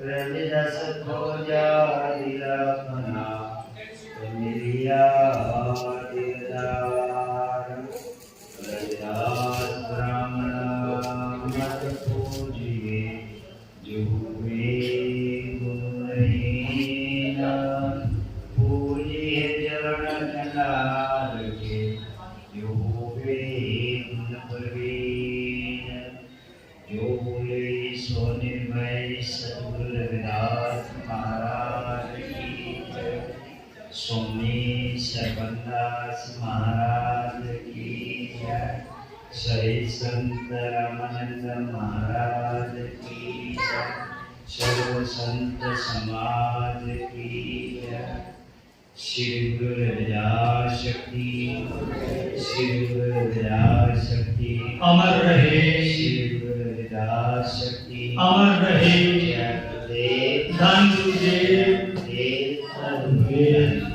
रविदास खोजा दिलपना मिलिया दिलदार रविदास ब्राह्मण मत पूजिए जो हुए गुणहीन पूजिए चरण कनार के जो हुए गुण प्रवीण जो बोले सो निर्भय सद्गुरु रविदास महाराज की जय। स्वामी शबनदास महाराज की जय। श्री संत रामानंद महाराज की जय। सर्व संत समाज की जय। श्री गुरु रविदास की, श्री गुरु रविदास की अमर रहे, श्री गुरु रविदास की अमर रहे। जय गुरुदेव, धन गुरुदेव, देव गुरुदेव।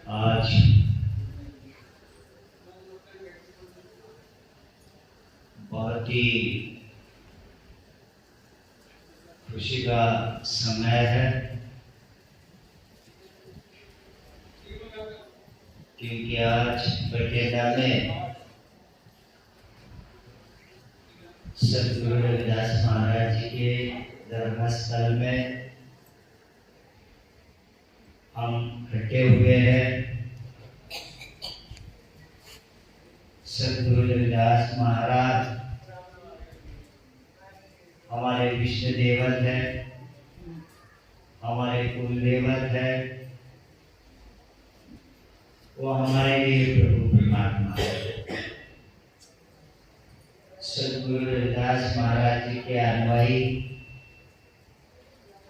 आज बहुत ही खुशी का समय है, क्योंकि आज बठेला में सद्गुरु रविदास महाराज जी के धर्मस्थल में हम इकट्ठे हुए हैं। सद्गुरु रविदास महाराज हमारे विष्णु देवत है, हमारे कुल देवत है, वो हमारे लिए प्रभु परमात्मा है। सद्गुरु रविदास महाराज जी के अनुयायी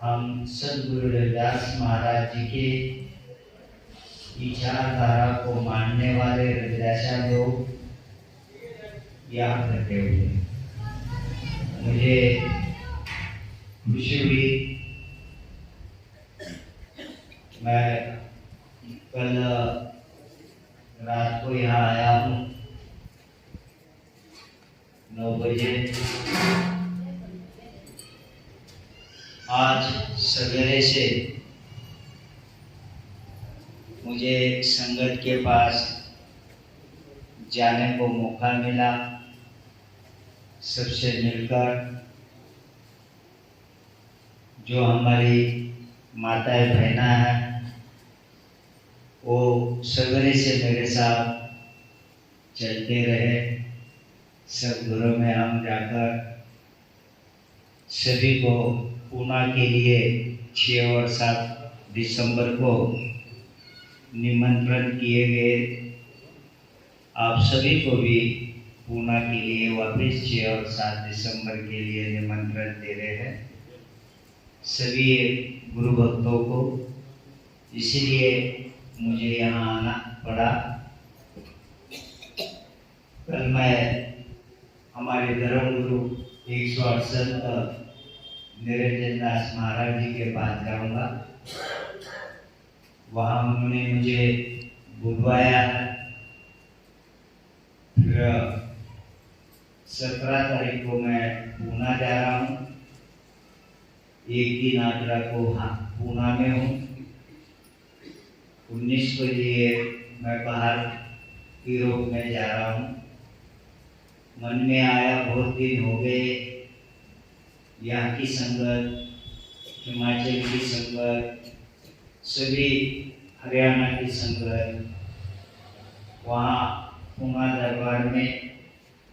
हम सद्गुरु रविदास महाराज जी के विचारधारा को मानने वाले रविदासा लोग यहाँ इकट्ठे हुए। मुझे खुशी हुई, मैं कल रात को यहाँ आया हूँ 9 बजे। आज सवेरे से मुझे संगत के पास जाने को मौका मिला, सबसे मिलकर जो हमारी माताएं बहना है वो सवेरे से मेरे साथ चलते रहे। सब घरों में हम जाकर सभी को पूना के लिए 6 और 7 दिसंबर को निमंत्रण किए गए। आप सभी को भी पूना के लिए वापस 6 और 7 दिसंबर के लिए निमंत्रण दे रहे हैं सभी गुरु भक्तों को, इसीलिए मुझे यहाँ आना पड़ा। कल मैं हमारे धर्म गुरु 168 निरंजन दास महाराज जी के पास जाऊंगा। वहाँ उन्होंने मुझे बुलवाया है। फिर 17 तारीख को मैं पूना जा रहा हूँ। एक दिन आगरा को पूना में हूँ। 19 को लिए मैं बाहर यूरोप में जा रहा हूँ। मन में आया, बहुत दिन हो गए यहाँ की संगत, हिमाचल की संगत, सभी हरियाणा की संगत, वहाँ पूना दरबार में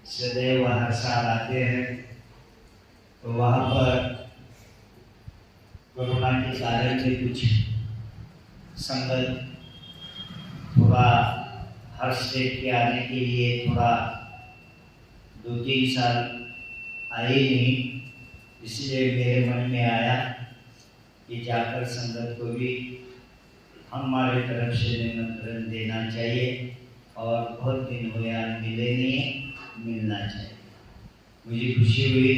सदैव हर साल आते हैं। तो वहाँ पर कोरोना के कारण में कुछ संगत थोड़ा हर स्टेट के आने के लिए थोड़ा 2-3 साल आए नहीं, इसलिए मेरे मन में आया कि जाकर संगत को भी हमारे तरफ से निमंत्रण देना चाहिए। और बहुत दिन हो यार मिले नहीं, मिलना चाहिए। मुझे खुशी हुई।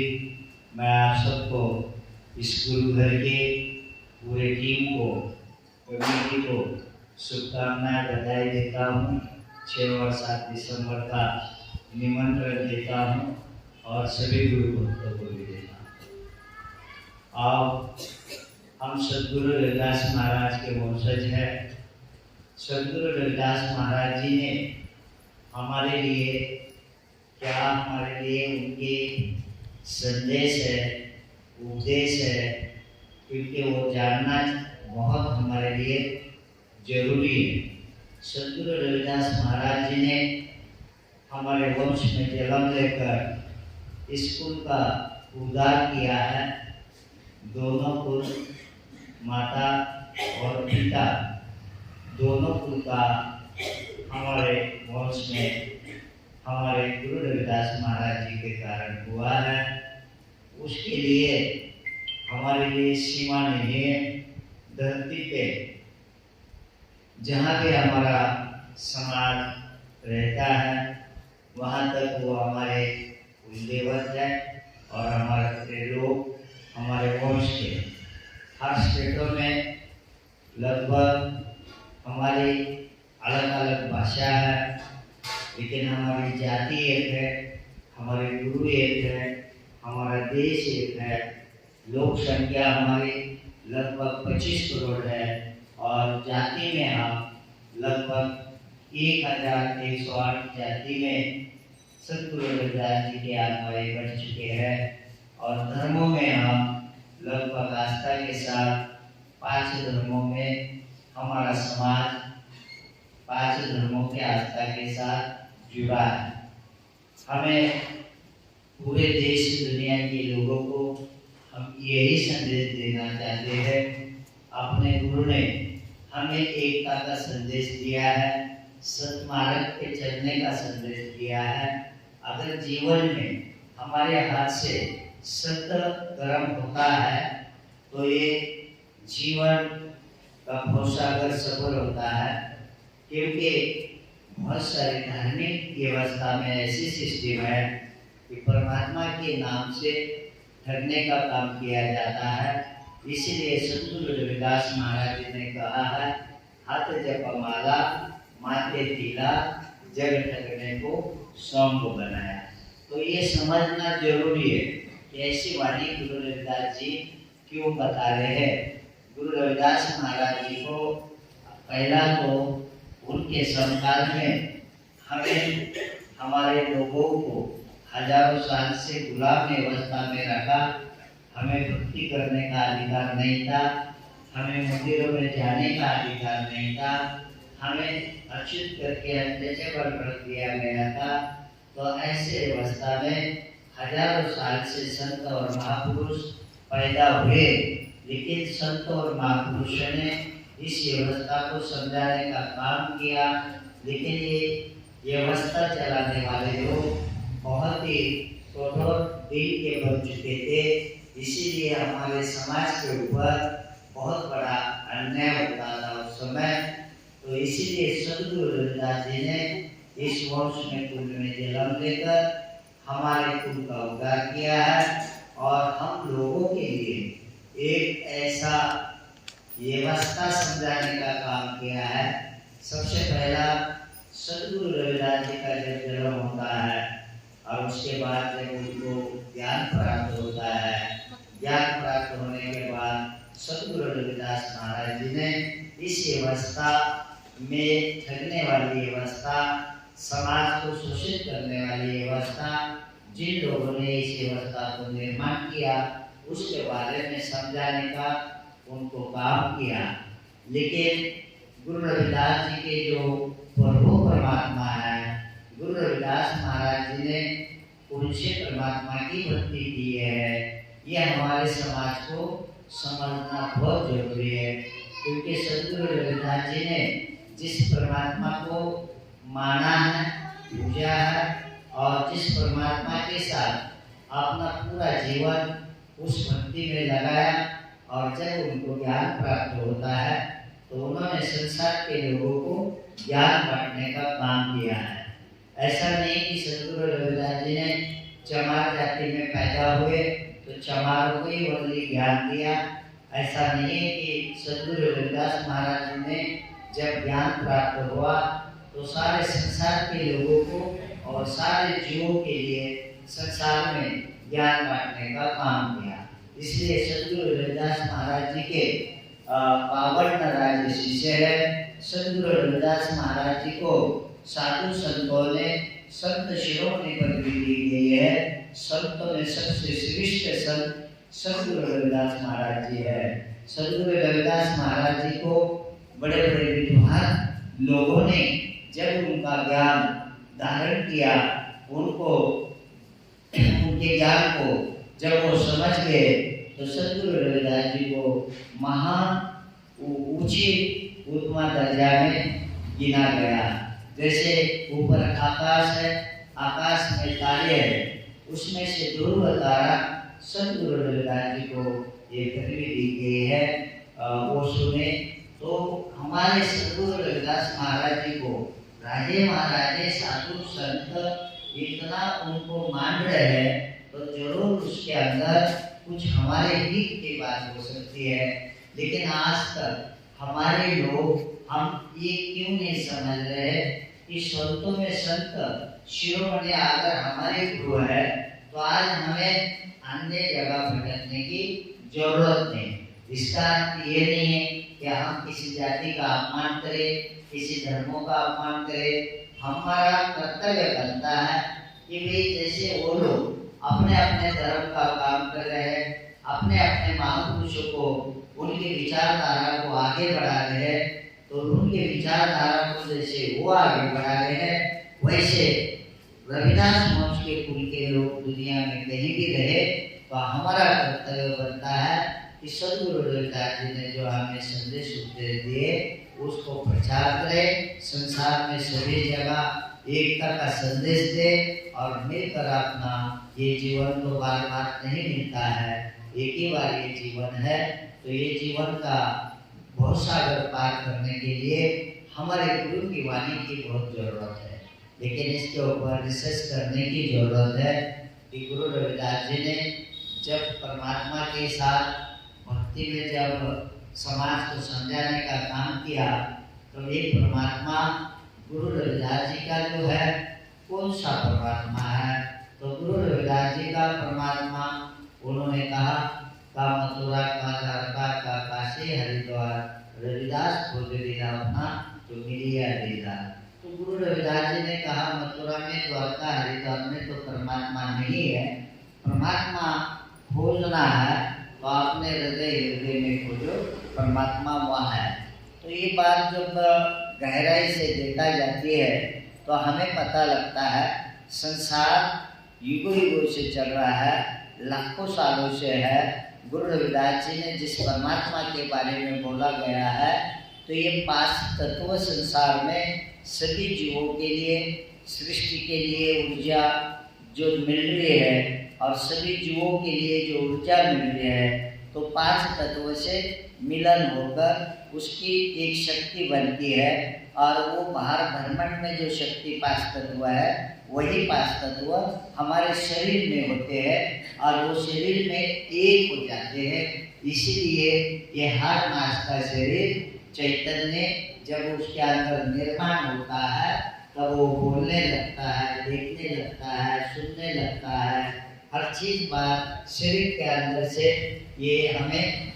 मैं आप सबको, इस गुरु घर के पूरे टीम को, कमेटी को शुभकामनाएं, बधाई देता हूँ। 6 और 7 दिसंबर का निमंत्रण देता हूँ। और सभी गुरु भक्तों को भी देना। आप हम सदगुरु रविदास महाराज के वंशज हैं। सदगुरु रविदास महाराज जी ने हमारे लिए क्या, हमारे लिए उनके संदेश है, उपदेश है, क्योंकि वो जानना बहुत हमारे लिए जरूरी है। सदगुरु रविदास महाराज जी ने हमारे वंश में जन्म लेकर स्कूल का उद्धार किया है। दोनों कुल, माता और पिता, दोनों कुल का हमारे वंश में हमारे गुरु रविदास महाराज जी के कारण हुआ है। उसके लिए हमारे लिए सीमा नहीं है। धरती पे जहाँ भी हमारा समाज रहता है वहाँ तक वो हमारे कुलदेवत है और हमारे लोग हमारे वंश के हर स्टेटों में लगभग हमारी अलग अलग भाषा है, लेकिन हमारी जाति एक है, हमारे गुरु एक है, हमारा देश एक है। लोक संख्या हमारी लगभग 25 करोड़ है और जाति में हम लगभग 1108 जाति में सदगुरु रविदास जी के आत्माएं बढ़ चुके हैं। और धर्मों में हम लगभग आस्था के साथ 5 धर्मों में हमारा समाज 5 धर्मों के आस्था के साथ जुड़ा है। हमें पूरे देश दुनिया के लोगों को हम यही संदेश देना चाहते हैं। अपने गुरु ने हमें एकता का संदेश दिया है, सत्मार्ग पे चलने का संदेश दिया है। अगर जीवन में हमारे हाथ से सत्य कर्म होता है तो ये जीवन का भवसागर सफल होता है, क्योंकि बहुत सारी धार्मिक व्यवस्था में ऐसी सिस्टम है कि परमात्मा के नाम से ठगने का काम किया जाता है। इसीलिए सदगुरु रविदास महाराज जी ने कहा है, हाथ जपमाला माथे तिला जग ठगने को सौंप बनाया। तो ये समझना जरूरी है कि ऐसी वाणी गुरु रविदास जी क्यों बता रहे हैं। गुरु रविदास महाराज जी को पहला तो उनके समकाल में हमें हमारे लोगों को हजारों साल से गुलाम अवस्था में रखा। हमें भक्ति करने का अधिकार नहीं था, हमें मंदिरों में जाने का अधिकार नहीं था, हमें अच्युत करके अनटचेबल रख दिया गया था। तो ऐसे अवस्था में हजारों साल से संत और महापुरुष पैदा हुए, लेकिन संत और महापुरुषों ने इस व्यवस्था को समझाने का काम किया। लेकिन ये व्यवस्था चलाने वाले लोग बहुत ही कठोर दिल के बन चुके थे। इसीलिए हमारे समाज के ऊपर बहुत बड़ा अन्याय होता था उस समय। तो इसीलिए सदगुरु रविदास जी ने इस वंश में कुल में जन्म लेकर हमारे कुल का उद्धार किया है और हम लोगों के लिए एक ऐसा व्यवस्था समझाने का काम किया है। सबसे पहला सदगुरु रविदास जी का जब जन्म होता है और उसके बाद जब उनको ज्ञान प्राप्त होता है, ज्ञान प्राप्त होने के बाद सदगुरु रविदास महाराज जी ने इस व्यवस्था में ठगने वाली व्यवस्था, समाज को शोषित करने वाली व्यवस्था, जिन लोगों ने इस व्यवस्था को निर्माण किया उसके बारे में समझाने का उनको काम किया। लेकिन गुरु रविदास जी के जो प्रभु परमात्मा है, गुरु रविदास महाराज जी ने उनसे परमात्मा की भक्ति की है। यह हमारे समाज को समझना बहुत जरूरी है, क्योंकि सदगुरु रविदास जी ने जिस परमात्मा को माना है, पूजा है और जिस परमात्मा के साथ अपना पूरा जीवन उस भक्ति में लगाया और जब उनको ज्ञान प्राप्त होता है तो उन्होंने संसार के लोगों को ज्ञान बांटने का काम किया है। ऐसा नहीं कि सदगुरु रविदास जी ने चमार जाति में पैदा हुए तो चमारों को ही वही ज्ञान दिया। ऐसा नहीं है कि सदगुरु रविदास महाराज जी ने जब ज्ञान प्राप्त हुआ तो सारे संसार के लोगों को और सारे जीवों के लिए संसार में ज्ञान बांटने का काम किया। इसलिए सद्गुरु रविदास महाराज जी के पावन राज शिष्य है। सद्गुरु रविदास महाराज जी को साधु संतों ने संत शिरोमणि पदवी दी गई है। संतों में सबसे श्रेष्ठ संत सद्गुरु रविदास महाराज जी है। सद्गुरु रविदास महाराज जी को बड़े बड़े विद्वान लोगों ने जब उनका ज्ञान धारण किया, उनको उनके ज्ञान को जब वो समझ गए तो सद्गुरु रविदास जी को महान ऊंची उत्तम दर्जा में गिना गया। जैसे ऊपर आकाश है, आकाश में तारे हैं, उसमें से ध्रुव तारा सद्गुरु रविदास जी को ये पदवी दी गई है। वो सुने तो हमारे सद्गुरु रविदास महाराज जी को राजे महाराजे साधु संत इतना उनको मान रहे हैं तो जरूर उसके अंदर कुछ हमारे हित की बात हो सकती है। लेकिन आज तक हमारे लोग हम ये क्यों नहीं समझ रहे कि संतों में संत शिरोमणि अगर हमारे गुरु है तो आज हमें अन्य जगह भटकने की जरूरत नहीं। इसका अर्थ ये नहीं है कि हम किसी जाति का अपमान करें, किसी धर्मों का अपमान करें। हमारा कर्तव्य बनता है कि भाई जैसे वो लोग अपने अपने धर्म का काम कर रहे हैं, अपने अपने महापुरुषों को उनकी विचारधारा को आगे बढ़ा रहे हैं, तो उनके विचारधारा को जैसे वो आगे बढ़ा रहे हैं, वैसे रविदास वंश के कुल के लोग दुनिया में कहीं भी रहे तो हमारा कर्तव्य बनता है कि सद्गुरु रविदास जी ने जो हमें संदेश दिए उसको प्रचार करें, संसार में सभी जगह एकता का संदेश दे और मिलकर अपना ये जीवन तो बार बार नहीं मिलता है, एक ही बार ये जीवन है। तो ये जीवन का बहुत सागर पार करने के लिए हमारे गुरु की वाणी की बहुत जरूरत है। लेकिन इसके ऊपर रिसर्च करने की जरूरत है कि गुरु रविदास जी ने जब परमात्मा के साथ भक्ति में जब समाज को समझाने का काम किया तो ये परमात्मा गुरु रविदास जी का जो है कौन सा परमात्मा है, तो गुरु रविदास जी का परमात्मा उन्होंने कहा का मथुरा का द्वारका का काशी हरिद्वार रविदास खोज दिला अपना तो मिलिया दिला। तो गुरु रविदास जी ने कहा मथुरा में द्वारका हरिद्वार में तो परमात्मा नहीं है, परमात्मा खोजना है तो आपने हृदय में खोजो, परमात्मा वहाँ है। तो ये बात जब गहराई से देखा जाती है तो हमें पता लगता है संसार युगों युगों से चल रहा है, लाखों सालों से है। गुरु रविदास जी ने जिस परमात्मा के बारे में बोला गया है तो ये 5 तत्व संसार में सभी जीवों के लिए, सृष्टि के लिए ऊर्जा जो मिल रही है और सभी जीवों के लिए जो ऊर्जा मिल रही है, तो 5 तत्व से मिलन होकर उसकी एक शक्ति बनती है और वो बाहर ब्रह्मांड में जो शक्ति 5 तत्व है वही 5 तत्व हमारे शरीर में होते हैं और वो शरीर में एक हो जाते हैं। इसीलिए ये हर मास का शरीर चैतन्य जब उसके अंदर निर्माण होता है तब वो बोलने लगता है, देखने लगता है, सुनने लगता है, हर चीज बात शरीर के अंदर से ये हमें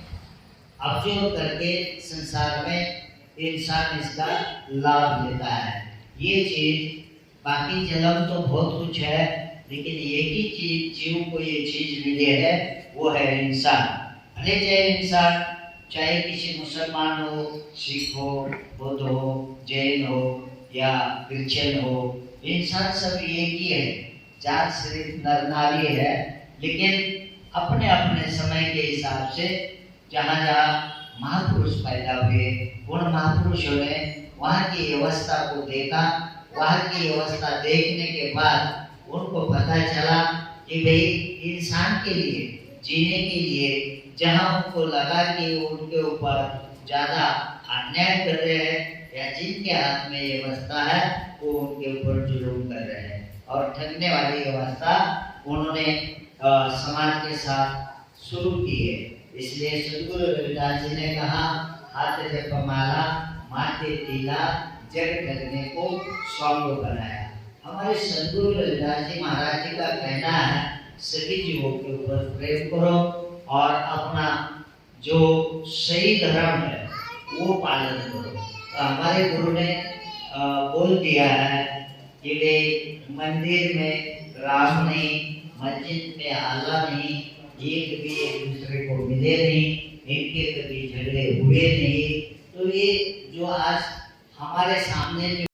ऑब्जर्व करके संसार में इंसान इसका लाभ लेता है। ये चीज बाकी जन्म तो बहुत कुछ है लेकिन एक ही चीज जीव को ये चीज मिली है वो है इंसान। भले चाहे इंसान चाहे किसी मुसलमान हो, सिख हो, बौद्ध हो, जैन हो या क्रिश्चियन हो, इंसान सब एक ही है, जात सिर्फ नर नारी है। लेकिन अपने अपने समय के हिसाब से जहाँ जहाँ महापुरुष पैदा हुए उन महापुरुषों ने वहाँ की व्यवस्था को देखा, वहाँ की व्यवस्था देखने के बाद उनको पता चला कि भाई इंसान के लिए जीने के लिए जहाँ उनको लगा कि उनके ऊपर ज़्यादा अन्याय कर रहे हैं या जिनके हाथ में ये व्यवस्था है वो उनके ऊपर जुल्म कर रहे हैं और ठगने वाली व्यवस्था उन्होंने समाज के साथ शुरू की है। इसलिए सद्गुरु रविदास जी ने कहा हाथ जप माला माथे तीला जग ठगने को स्वांग बनाया। हमारे सदगुरु ललिदास जी महाराज जी का कहना है सभी जीवों के ऊपर प्रेम करो और अपना जो सही धर्म है वो पालन करो। तो हमारे गुरु ने बोल दिया है कि वे मंदिर में राम नहीं, मस्जिद में आला नहीं, ये कभी एक दूसरे को मिले नहीं, इनके कभी झगड़े हुए नहीं। तो ये जो आज हमारे सामने